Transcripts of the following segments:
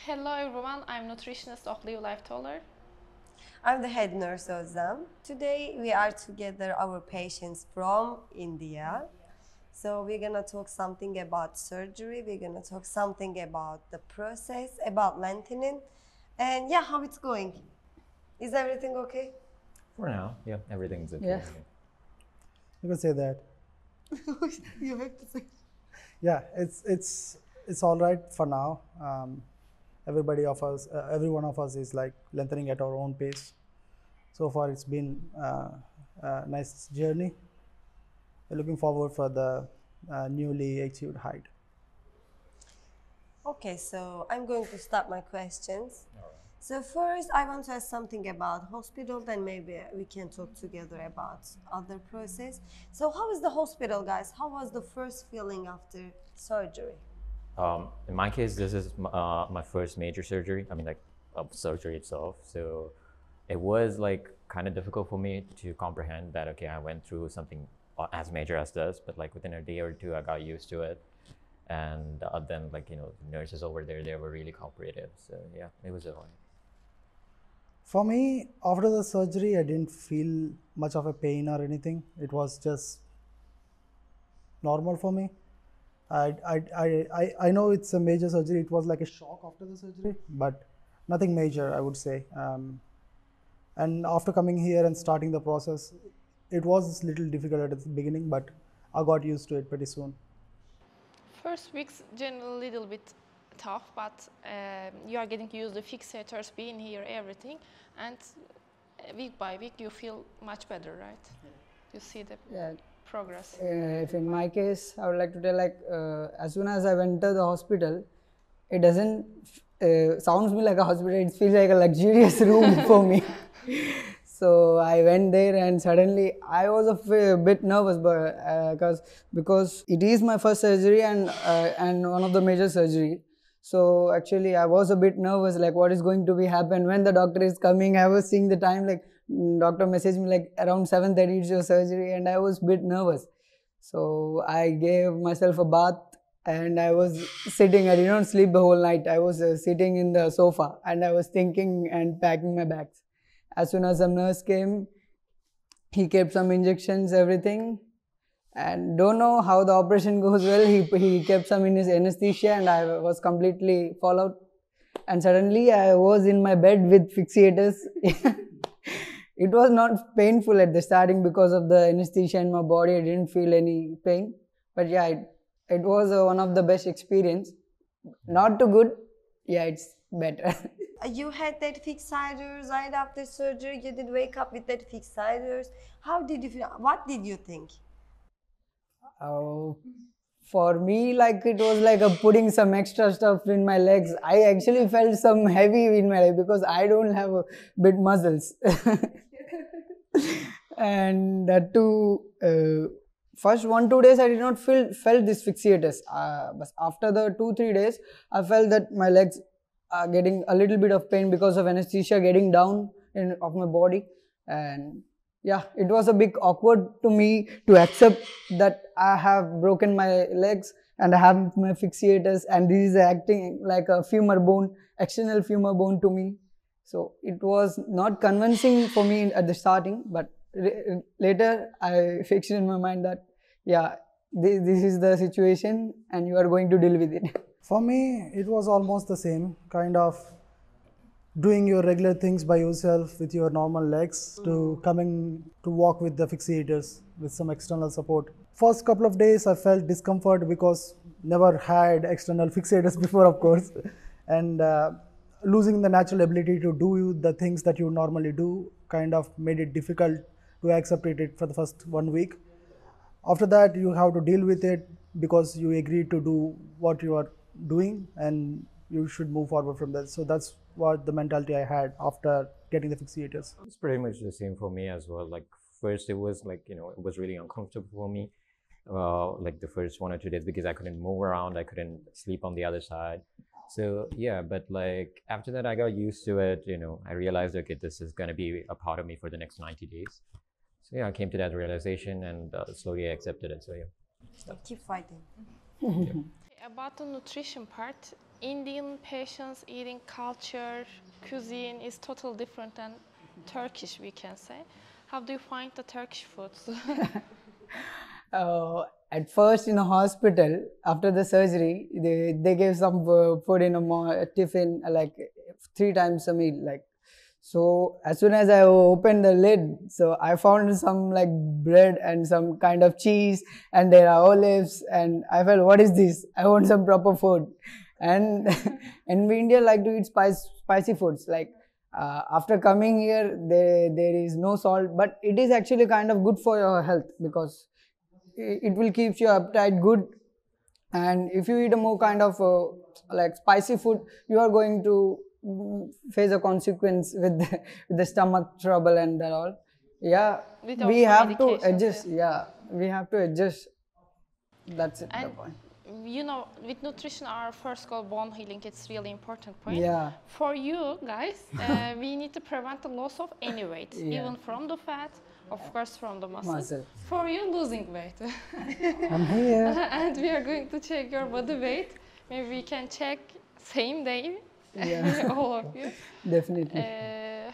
Hello everyone, I'm nutritionist of Livelifetaller. I'm the head nurse Özlem. Today we are together our patients from India. So we're gonna talk something about surgery, we're gonna talk something about the process, about lengthening, and yeah, how it's going. Is everything okay? For now, yeah, everything's okay. Yeah. You can say that. You have to say. Yeah, it's all right for now. Every one of us is like lengthening at our own pace. So far, it's been a nice journey. We're looking forward for the newly achieved height. Okay, so I'm going to start my questions. So first, I want to ask something about hospital, then maybe we can talk together about other process. So how is the hospital, guys? How was the first feeling after surgery? In my case, this is my first major surgery. I mean, like surgery itself. So it was like kind of difficult for me to comprehend that, okay, I went through something as major as this, but like within a day or two, I got used to it. And then like, you know, the nurses over there, they were really cooperative. So yeah, it was all right. For me, after the surgery, I didn't feel much of a pain or anything. It was just normal for me. I know it's a major surgery. It was like a shock after the surgery, but nothing major, I would say. And after coming here and starting the process, it was a little difficult at the beginning, but I got used to it pretty soon. First weeks generally a little bit tough, but you are getting used to fixators being here, everything, and week by week you feel much better, right? You see the progress. If in my case, I would like to tell, like as soon as I went to the hospital, it doesn't sounds me like a hospital. It feels like a luxurious room for me. So I went there and suddenly I was a bit nervous, but because it is my first surgery and one of the major surgery. So actually I was a bit nervous, like what is going to be happen when the doctor is coming. I was seeing the time, like doctor messaged me like around 7:30 it's your surgery, and I was a bit nervous. So I gave myself a bath and I was sitting. I did not sleep the whole night. I was sitting in the sofa and I was thinking and packing my bags. As soon as some nurse came, he kept some injections, everything, and don't know how the operation goes well. He kept some in his anesthesia and I was completely fall out. And suddenly I was in my bed with fixators. It was not painful at the starting because of the anesthesia in my body. I didn't feel any pain. But yeah, it was one of the best experience. Not too good. Yeah, it's better. You had that fixators right after surgery. You did wake up with that fixators. How did you feel? What did you think? For me, like it was like putting some extra stuff in my legs. I actually felt some heavy in my leg because I don't have big muscles. And that too, first 1-2 days I did not felt these fixators. But after the 2-3 days, I felt that my legs are getting a little bit of pain because of anesthesia getting down of my body. And yeah, it was a bit awkward to me to accept that I have broken my legs and I have my fixators and this is acting like a femur bone, external femur bone to me. So it was not convincing for me at the starting, but later I fixed in my mind that yeah, this is the situation and you are going to deal with it. For me, it was almost the same, kind of doing your regular things by yourself with your normal legs to coming to walk with the fixators with some external support. First couple of days I felt discomfort because never had external fixators before, of course, and losing the natural ability to do the things that you normally do kind of made it difficult to accept it for the first 1 week. After that, you have to deal with it because you agreed to do what you are doing and you should move forward from that. So that's what the mentality I had after getting the fixators. It's pretty much the same for me as well. Like first it was like, you know, it was really uncomfortable for me. Like the first 1 or 2 days because I couldn't move around, I couldn't sleep on the other side. So yeah, but like after that I got used to it, you know, I realized, okay, this is going to be a part of me for the next 90 days. So yeah, I came to that realization and slowly I accepted it. So yeah. Keep fighting. About the nutrition part, Indian patients' eating culture, cuisine is totally different than Turkish, we can say. How do you find the Turkish foods? At first in a hospital, after the surgery, they gave some food in a tiffin, like 3 times a meal. Like, so as soon as I opened the lid, so I found some like bread and some kind of cheese, and there are olives, and I felt, what is this? I want some proper food. And in India, like to eat spicy foods. Like after coming here, there is no salt, but it is actually kind of good for your health because it will keep your appetite good. And if you eat a more kind of like spicy food, you are going to face a consequence with the stomach trouble and that all. Yeah, With we also have to medications, adjust. yes. Yeah, we have to adjust. That's it. The And point. you know, with nutrition, our first goal, bone healing, it's really important point. Yeah. For you guys, we need to prevent the loss of any weight, Yeah. even from the fat, of course, from the muscle. Muscle. For you, losing weight. I'm here. And we are going to check your body weight. Maybe we can check same day, Yeah. all of you. Definitely.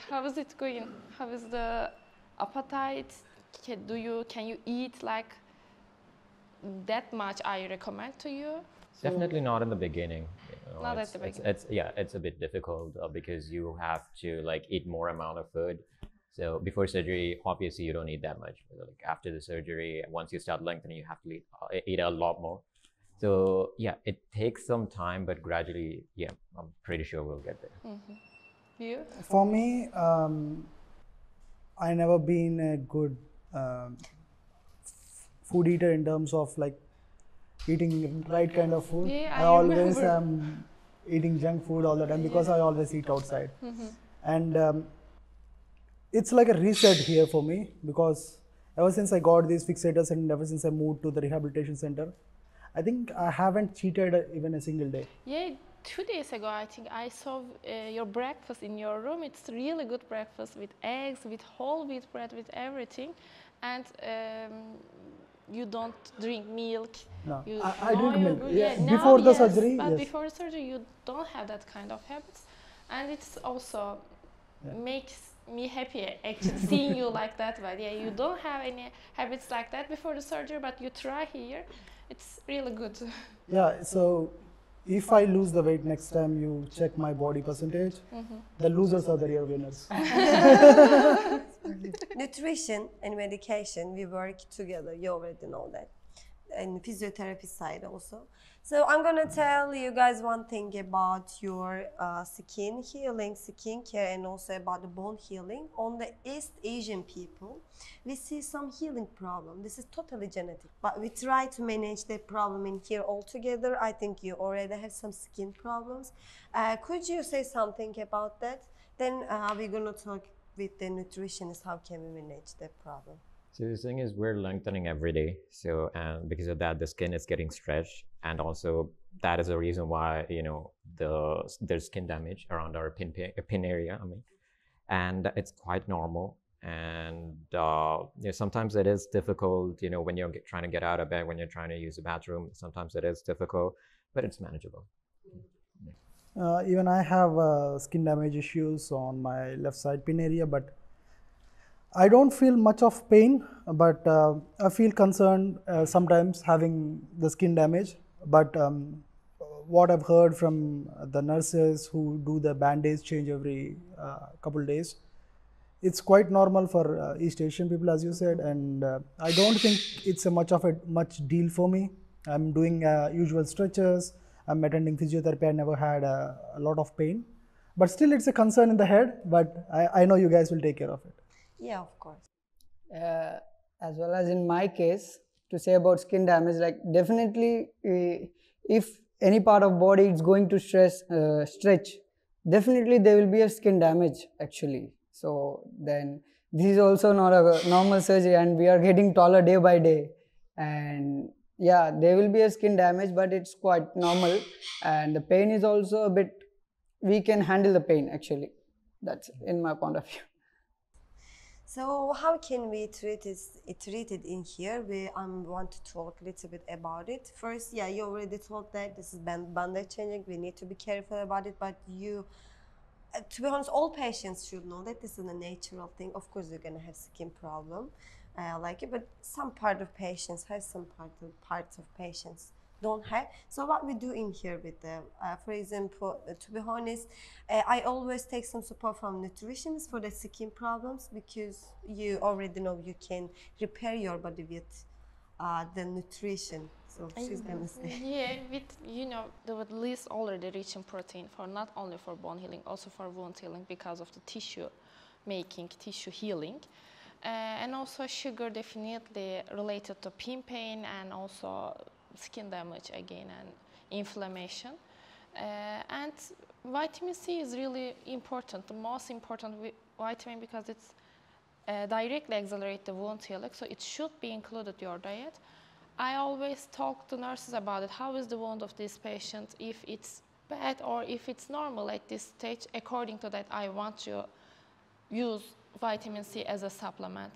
How is it going? How is the appetite? Can you eat like that much? I recommend to you. Definitely not in the beginning. Not at it's, the it's- beginning. it's a bit difficult because you have to like eat more amount of food. So before surgery, obviously you don't eat that much. Like after the surgery, once you start lengthening, you have to eat a lot more. So yeah, it takes some time, but gradually, yeah, I'm pretty sure we'll get there. You? For me, I never been a good food eater in terms of like eating right kind of food. Yeah, I I always remember. am eating junk food all the time because I always eat outside. And it's like a reset here for me because ever since I got these fixators and ever since I moved to the rehabilitation center, I think I haven't cheated even a single day. Yeah, 2 days ago, I think I saw your breakfast in your room. It's really good breakfast with eggs, with whole wheat bread, with everything. And you don't drink milk. No, You I know drink you're milk. good. Yeah, now, before the yes, surgery, but yes. before surgery, you don't have that kind of habits. And it's also makes me happy actually seeing you like that. But yeah, you don't have any habits like that before the surgery, but you try here. It's really good. Yeah, so if I lose the weight next time you check my body percentage, the losers are the real winners. Nutrition and medication, we work together. You already know that. And physiotherapy side also. So I'm gonna tell you guys one thing about your skin healing, skin care, and also about the bone healing. On the East Asian people, we see some healing problem. This is totally genetic, but we try to manage that problem in here altogether. I think you already have some skin problems. Could you say something about that? Then we're gonna talk with the nutritionist. How can we manage that problem? So the thing is, we're lengthening every day. So, and because of that, the skin is getting stretched, and also that is the reason why there's skin damage around our pin area. I mean, and it's quite normal. And sometimes it is difficult. When you're trying to get out of bed, when you're trying to use the bathroom, sometimes it is difficult, but it's manageable. Even I have skin damage issues on my left side pin area, but I don't feel much of pain, but I feel concerned sometimes having the skin damage. But what I've heard from the nurses who do the bandage change every couple days, it's quite normal for East Asian people, as you said, and I don't think it's much deal for me. I'm doing usual stretches. I'm attending physiotherapy. I never had a lot of pain, but still it's a concern in the head. But I know you guys will take care of it. Yeah, of course. As well as in my case, to say about skin damage, like definitely if any part of body is going to stretch, definitely there will be a skin damage actually. So then this is also not a normal surgery, and we are getting taller day by day, and yeah, there will be a skin damage, but it's quite normal, and the pain is also a bit, we can handle the pain actually. That's in my point of view. So how can we treat it in here? We want to talk a little bit about it. First, yeah, you already told that this is bandage changing. We need to be careful about it, but you, to be honest, all patients should know that this is a natural thing. Of course, you're gonna have skin problem, like it, but some part of patients have, some parts of patients don't have. So what we do in here with them, for example, to be honest, I always take some support from nutritionists for the skin problems, because you already know you can repair your body with the nutrition. So she's gonna say. Yeah, with the least already rich in protein for not only for bone healing, also for wound healing, because of the tissue making, tissue healing. And also sugar definitely related to pain and also skin damage again and inflammation. And vitamin C is really important, the most important vitamin, because it's directly accelerate the wound healing, so it should be included in your diet. I always talk to nurses about it. How is the wound of this patient? If it's bad or if it's normal at this stage, according to that, I want to use vitamin C as a supplement.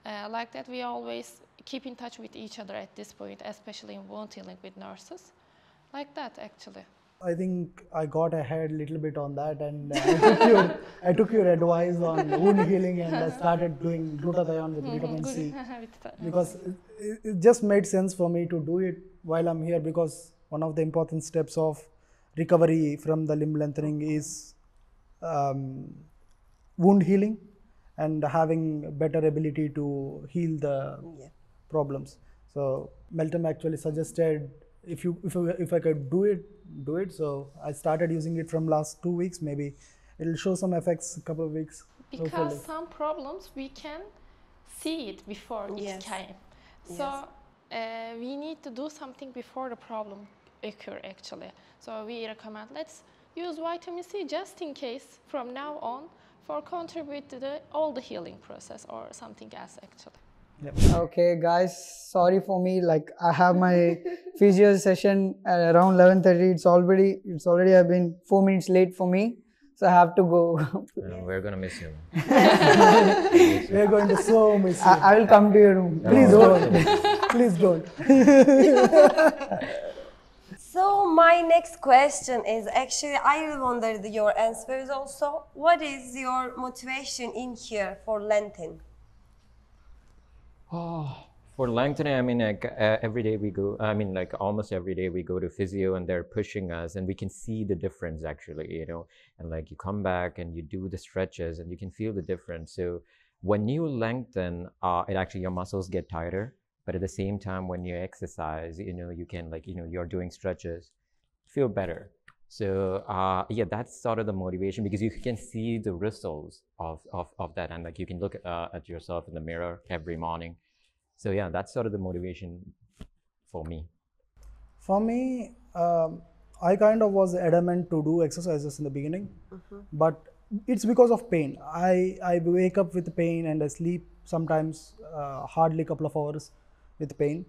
Like that, we always keep in touch with each other at this point, especially in wound healing with nurses. Like that, actually. I think I got ahead a little bit on that, and I took your advice on wound healing, and I started doing glutathione with vitamin C, because it just made sense for me to do it while I'm here, because one of the important steps of recovery from the limb lengthening is wound healing and having better ability to heal the problems. So Meltem actually suggested if I could do it. So I started using it from last 2 weeks. Maybe it'll show some effects a couple of weeks. Because hopefully. some problems we can see it before it came. So we need to do something before the problem occur actually. So we recommend let's use vitamin C just in case from now on for contribute to all the healing process or something else actually. Yep. Okay guys, sorry for me, like I have my physio session at around 11:30. It's already I've been 4 minutes late for me, so I have to go. We're gonna miss you. We're going to so miss you. I will come to your room. Please don't. Please don't. So my next question is actually, I wonder your answers also. What is your motivation in here for lengthening? For lengthening, I mean, like every day we go, I mean, like almost every day we go to physio and they're pushing us and we can see the difference actually, and like you come back and you do the stretches and you can feel the difference. So when you lengthen, it actually, your muscles get tighter, but at the same time, when you exercise, you can like, you're doing stretches, feel better. So yeah, that's sort of the motivation, because you can see the results of that, and like you can look at yourself in the mirror every morning. So yeah, that's sort of the motivation for me. For me, I kind of was adamant to do exercises in the beginning, but it's because of pain. I wake up with pain and I sleep sometimes hardly a couple of hours with pain.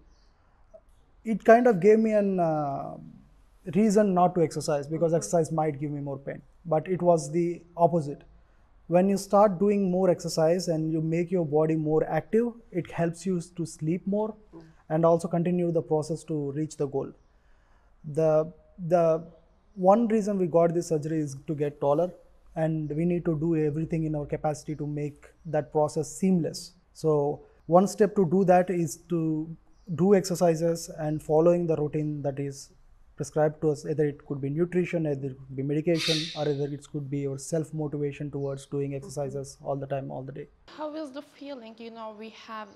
It kind of gave me an reason not to exercise, because exercise might give me more pain, but it was the opposite. When you start doing more exercise and you make your body more active, it helps you to sleep more and also continue the process to reach the goal. The one reason we got this surgery is to get taller, and we need to do everything in our capacity to make that process seamless. So one step to do that is to do exercises and following the routine that is prescribed to us. Either it could be nutrition, either it could be medication, or either it could be your self-motivation towards doing exercises all the time, all the day. How is the feeling? We have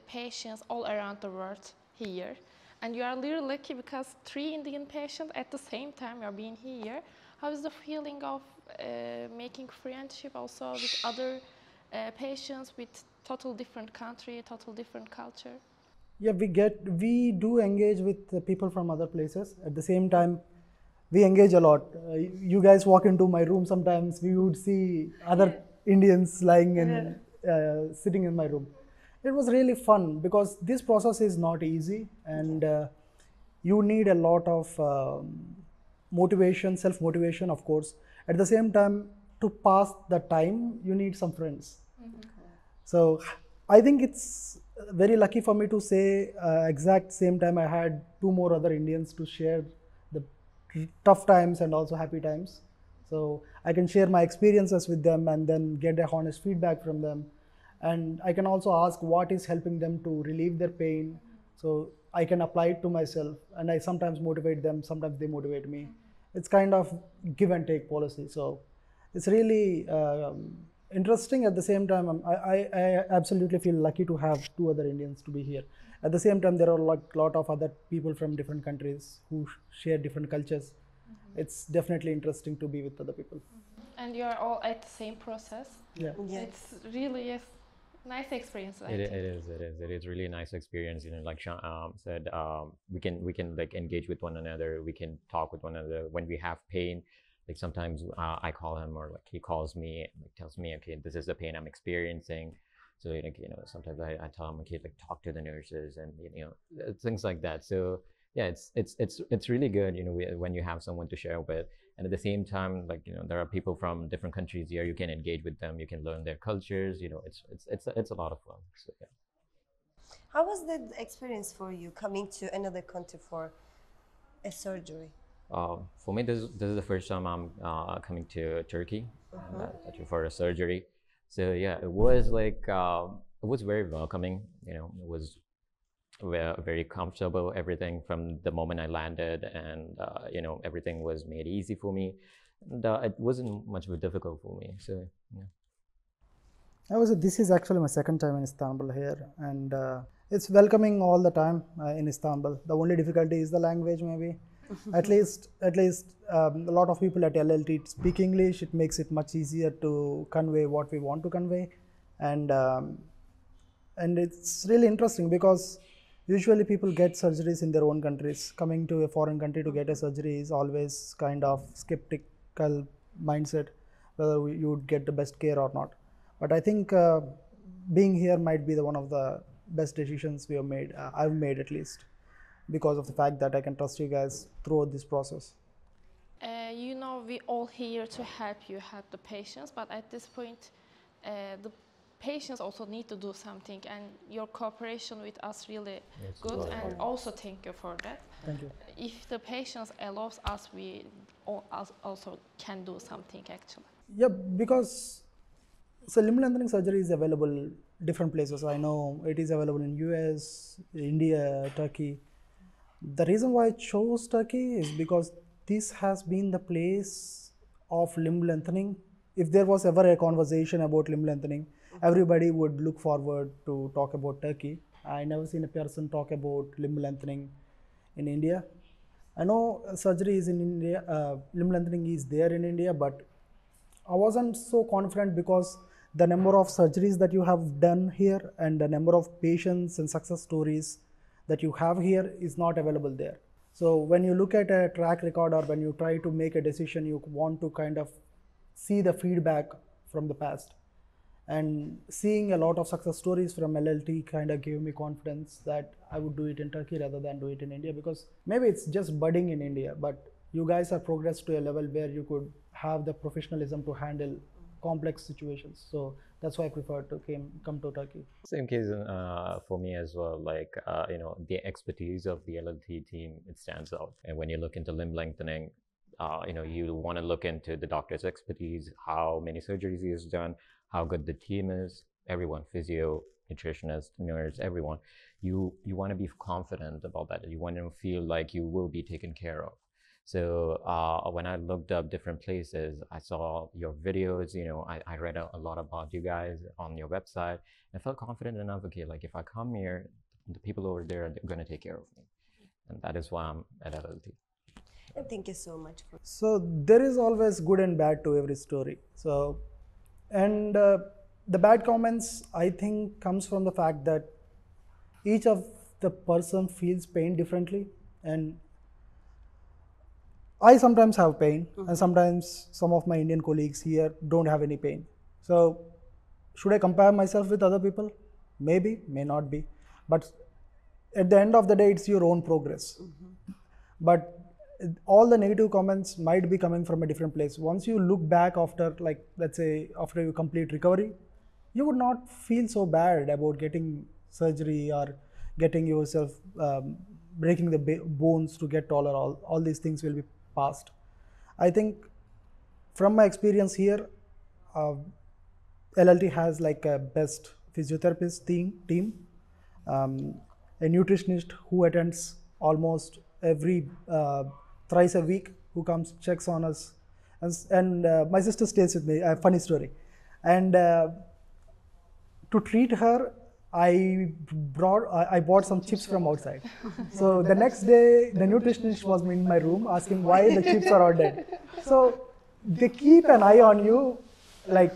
patients all around the world here, and you are really lucky because 3 Indian patients at the same time are being here. How is the feeling of making friendship also with other patients with total different country, total different culture? Yeah, we do engage with the people from other places. At the same time, we engage a lot. You guys walk into my room sometimes, we would see other Indians lying and sitting in my room. It was really fun because this process is not easy, and you need a lot of motivation, self-motivation, of course. At the same time, to pass the time, you need some friends. So I think it's very lucky for me to say exact same time I had two more other Indians to share the tough times and also happy times. So I can share my experiences with them and then get a honest feedback from them. And I can also ask what is helping them to relieve their pain. So I can apply it to myself, and I sometimes motivate them, sometimes they motivate me. It's kind of give and take policy. So it's really interesting. At the same time, I absolutely feel lucky to have two other Indians to be here. At the same time, there are a lot of other people from different countries who share different cultures. It's definitely interesting to be with other people. And you are all at the same process. Yeah. Yes. It's really a nice experience. I think. It is really a nice experience. You know, like Sean said, we can like engage with one another. We can talk with one another when we have pain. Like sometimes I call him, or like he calls me and like tells me, okay, this is the pain I'm experiencing. So like, you know, sometimes I tell him, okay, like talk to the nurses and you know things like that. So yeah, it's really good, you know, when you have someone to share with. And at the same time, like, you know, there are people from different countries here. You can engage with them. You can learn their cultures. You know, it's a lot of fun. So yeah. How was the experience for you coming to another country for a surgery? For me, this is the first time I'm coming to Turkey for a surgery. So yeah, it was like it was very welcoming. You know, it was very comfortable. Everything from the moment I landed, and you know, everything was made easy for me. And, it wasn't much of a difficult for me. So yeah. This is actually my second time in Istanbul here, and it's welcoming all the time in Istanbul. The only difficulty is the language, maybe. At least a lot of people at LLT speak English. It makes it much easier to convey what we want to convey, and it's really interesting because usually people get surgeries in their own countries. Coming to a foreign country to get a surgery is always kind of skeptical mindset, whether you would get the best care or not. But I think being here might be one of the best decisions we have made. I've made, at least, because of the fact that I can trust you guys throughout this process. You know, we all here to help you, help the patients, but at this point, the patients also need to do something, and your cooperation with us really good, and also thank you for that. Thank you. If the patients allows us, we also can do something actually. Yeah, because so limblengthening surgery is available different places. I know it is available in US, India, Turkey. The reason why I chose Turkey is because this has been the place of limb lengthening. If there was ever a conversation about limb lengthening, everybody would look forward to talk about Turkey. I never seen a person talk about limb lengthening in India. I know surgery is in India, limb lengthening is there in India, but I wasn't so confident because the number of surgeries that you have done here and the number of patients and success stories that you have here is not available there. So when you look at a track record, or when you try to make a decision, you want to kind of see the feedback from the past. And seeing a lot of success stories from LLT kind of gave me confidence that I would do it in Turkey rather than do it in India, because maybe it's just budding in India, but you guys have progressed to a level where you could have the professionalism to handle complex situations. So that's why I prefer to come to Turkey. Same case for me as well. Like you know, the expertise of the LLT team, it stands out. And when you look into limb lengthening, you know, you want to look into the doctor's expertise, how many surgeries he has done, how good the team is. Everyone, physio, nutritionist, nurse, everyone. You want to be confident about that. You want to feel like you will be taken care of. So when I looked up different places, I saw your videos, you know, I read a lot about you guys on your website. I felt confident enough, okay, like if I come here, the people over there are going to take care of me. And that is why I'm at LLT. And thank you so much. So there is always good and bad to every story. So, and the bad comments, I think, comes from the fact that each of the person feels pain differently, and I sometimes have pain, and sometimes some of my Indian colleagues here don't have any pain. So should I compare myself with other people? Maybe, may not be. But at the end of the day, it's your own progress. But all the negative comments might be coming from a different place. Once you look back after, like, let's say, after you complete recovery, you would not feel so bad about getting surgery or getting yourself breaking the bones to get taller. All these things will be passed. I think from my experience here, LLT has like a best physiotherapist team, a nutritionist who attends almost every thrice a week, who comes, checks on us, and my sister stays with me. A funny story, and to treat her, I bought some chips from outside. So the next day, the nutritionist was in my room asking why the chips are all dead. So they keep an eye on you, like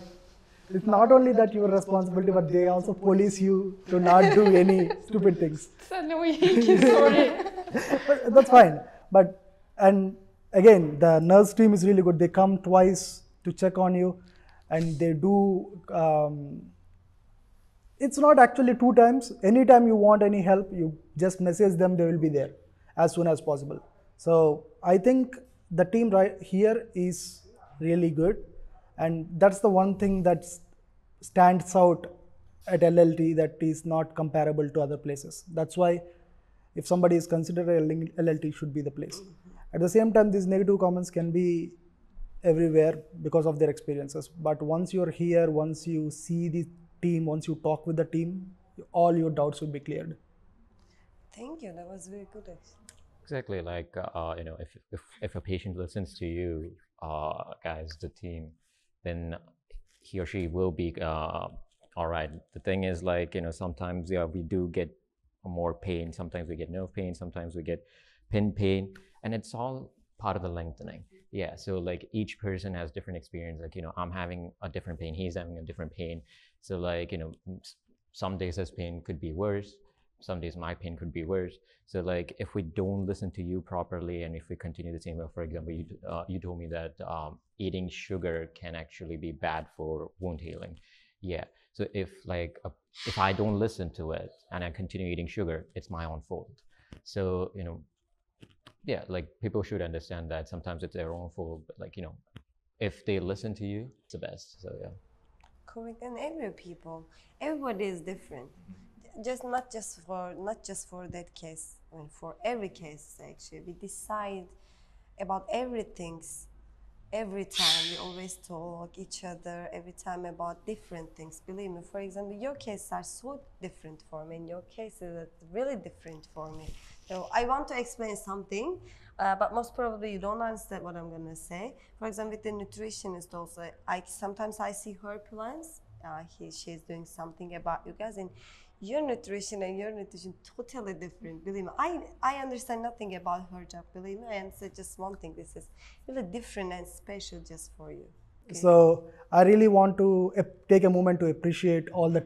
it's not only that your responsibility, but they also police you to not do any stupid things. It's annoying, sorry. But that's fine. And again, the nurse team is really good. They come twice to check on you, and they do. It's not actually 2 times. Anytime you want any help, you just message them, they will be there as soon as possible. So I think the team right here is really good, and that's the one thing that stands out at LLT that is not comparable to other places. That's why if somebody is considered LLT should be the place. At the same time, these negative comments can be everywhere because of their experiences. But once you're here, once you see the team, once you talk with the team, all your doubts will be cleared. Thank you. That was very good, actually. Exactly, like you know, if a patient listens to you guys, the team, then he or she will be all right. The thing is, like, you know, sometimes we do get more pain, sometimes we get nerve pain, sometimes we get pin pain, and it's all part of the lengthening. Yeah, so like each person has different experience. Like, you know, I'm having a different pain, he's having a different pain. So like, you know, some days his pain could be worse, some days my pain could be worse. So like, if we don't listen to you properly, and if we continue the same way, for example, you told me that eating sugar can actually be bad for wound healing. Yeah, so if I don't listen to it and I continue eating sugar, it's my own fault. So, you know, yeah, like people should understand that sometimes it's their own fault, but like, you know, if they listen to you, it's the best. So yeah. Correct. And everybody is different. Not just for that case. I mean, for every case actually, we decide about everything. Every time we always talk each other every time about different things. Believe me, for example, your cases are so different for me, and your cases are really different for me. So I want to explain something, but most probably you don't understand what I'm gonna say. For example, with the nutritionist also, sometimes I see her plans. She's doing something about you guys, and your nutrition and your nutrition totally different. Believe me, I understand nothing about her job. Believe me, I understand just one thing. This is really different and special just for you. Okay? So I really want to take a moment to appreciate all the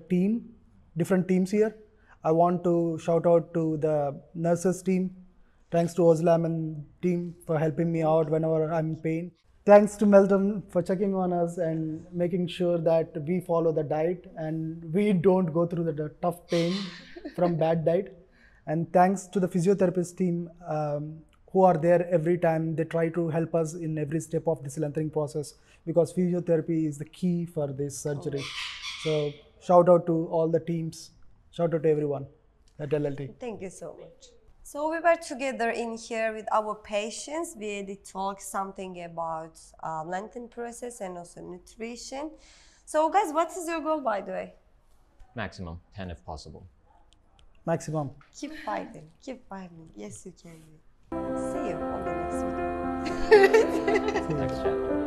different teams here. I want to shout out to the nurses team. Thanks to Ozlam and team for helping me out whenever I'm in pain. Thanks to Melton for checking on us and making sure that we follow the diet and we don't go through the tough pain from bad diet. And thanks to the physiotherapist team who are there every time. They try to help us in every step of this lengthening process, because physiotherapy is the key for this surgery. So shout out to all the teams. Shout out to everyone at LLT. Thank you so much. So we were together in here with our patients. We did talk something about lengthening process and also nutrition. So guys, what is your goal, by the way? Maximum 10 if possible. Maximum. Keep fighting. Keep fighting. Yes, you can. See you on the next video. Next chapter.